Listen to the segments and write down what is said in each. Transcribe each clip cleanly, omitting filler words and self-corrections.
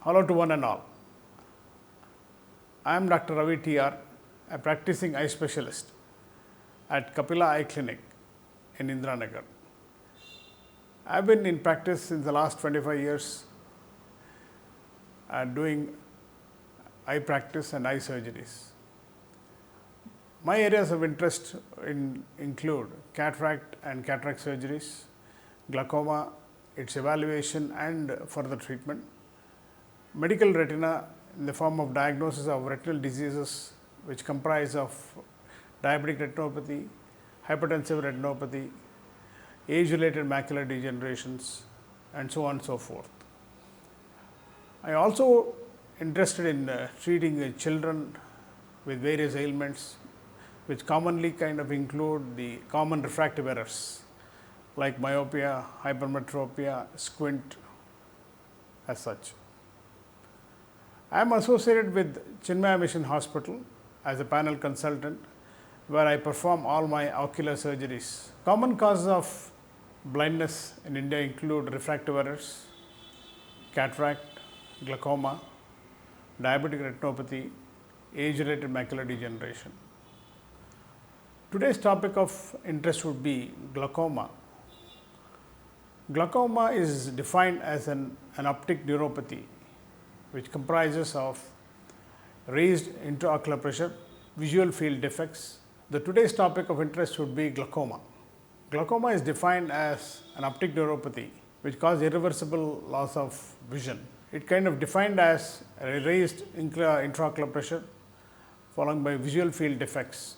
Hello to one and all. I am Dr. Ravi TR, a practicing eye specialist at Kapila Eye Clinic in Indranagar. I have been in practice since the last 25 years doing eye practice and eye surgeries. My areas of interest include cataract and cataract surgeries, glaucoma, its evaluation and further treatment, medical retina in the form of diagnosis of retinal diseases which comprise of diabetic retinopathy, hypertensive retinopathy, age-related macular degenerations, and so on and so forth. I also interested in treating children with various ailments which commonly kind of include the common refractive errors like myopia, hypermetropia, squint as such. I am associated with Chinmaya Mission Hospital as a panel consultant where I perform all my ocular surgeries. Common causes of blindness in India include refractive errors, cataract, glaucoma, diabetic retinopathy, age-related macular degeneration. Today's topic of interest would be glaucoma. Glaucoma is defined as an optic neuropathy which comprises of raised intraocular pressure, visual field defects. The today's topic of interest would be glaucoma. Glaucoma is defined as an optic neuropathy which causes irreversible loss of vision. It kind of defined as a raised intraocular pressure followed by visual field defects.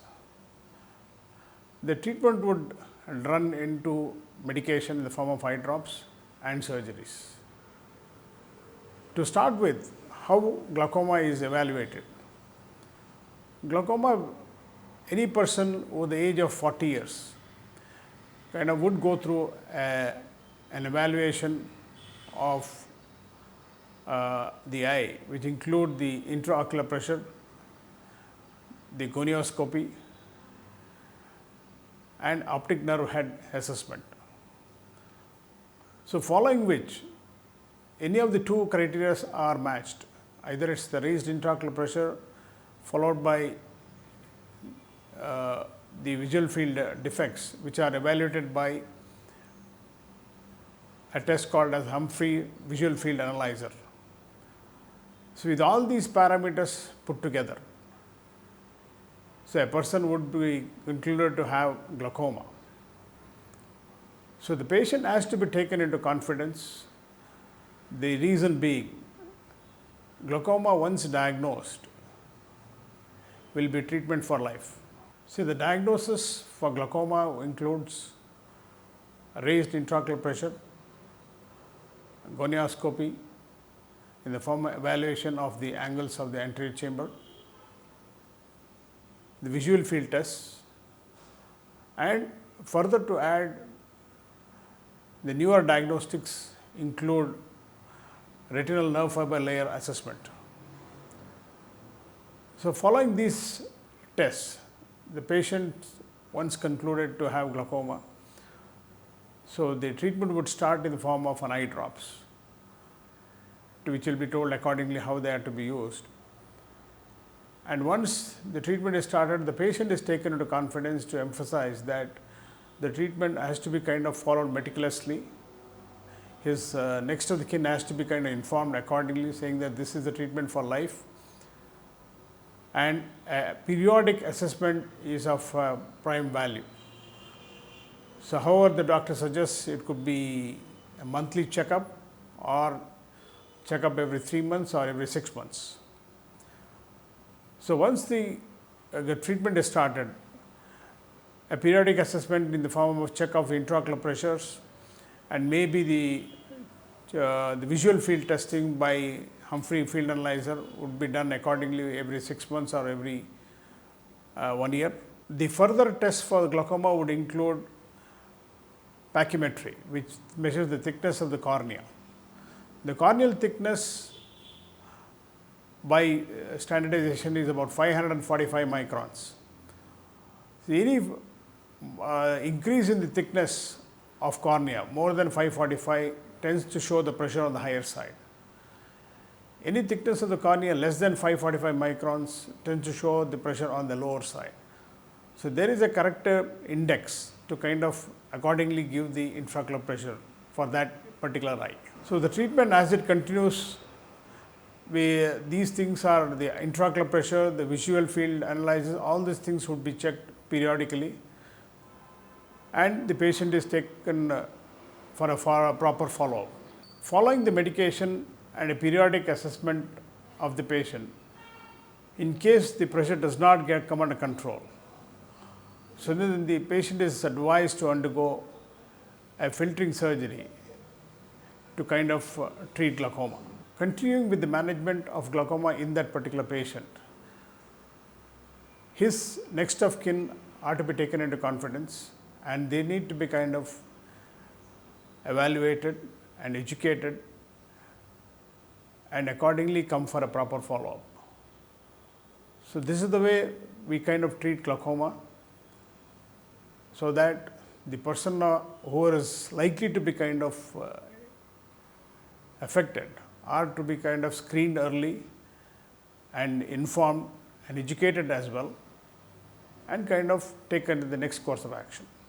The treatment would run into medication in the form of eye drops and surgeries. To start with, how glaucoma is evaluated. Glaucoma, any person over the age of 40 years kind of would go through an evaluation of the eye, which include the intraocular pressure, the gonioscopy, and optic nerve head assessment. So, following which any of the two criteria are matched, either it is the raised intraocular pressure followed by the visual field defects which are evaluated by a test called as Humphrey Visual Field Analyzer. So, with all these parameters put together, so a person would be concluded to have glaucoma. So, the patient has to be taken into confidence. The reason being, glaucoma once diagnosed will be treatment for life. See, the diagnosis for glaucoma includes raised intraocular pressure, gonioscopy in the form of evaluation of the angles of the anterior chamber, the visual field tests, and further to add, the newer diagnostics include retinal nerve fiber layer assessment. So, following these tests, the patient once concluded to have glaucoma, so the treatment would start in the form of an eye drops, to which will be told accordingly how they are to be used. And once the treatment is started, the patient is taken into confidence to emphasize that the treatment has to be kind of followed meticulously. His next of the kin has to be kind of informed accordingly, saying that this is the treatment for life, and a periodic assessment is of prime value. So, however the doctor suggests, it could be a monthly checkup or checkup every 3 months or every 6 months. So, once the treatment is started, a periodic assessment in the form of check of intraocular pressures and maybe the visual field testing by Humphrey Field Analyzer would be done accordingly every 6 months or every 1 year. The further tests for glaucoma would include pachymetry, which measures the thickness of the cornea. The corneal thickness by standardization is about 545 microns. So, any increase in the thickness of cornea more than 545 tends to show the pressure on the higher side. Any thickness of the cornea less than 545 microns tends to show the pressure on the lower side. So, there is a corrective index to kind of accordingly give the intraocular pressure for that particular eye. So, the treatment as it continues, these things are the intraocular pressure, the visual field analysis, all these things would be checked periodically, and the patient is taken for a proper follow-up. Following the medication and a periodic assessment of the patient, in case the pressure does not come under control, so then the patient is advised to undergo a filtering surgery to kind of treat glaucoma. Continuing with the management of glaucoma in that particular patient, his next of kin are to be taken into confidence, and they need to be kind of evaluated and educated, and accordingly come for a proper follow-up. So, this is the way we kind of treat glaucoma, so that the person who is likely to be kind of affected are to be kind of screened early and informed and educated as well, and kind of taken to the next course of action.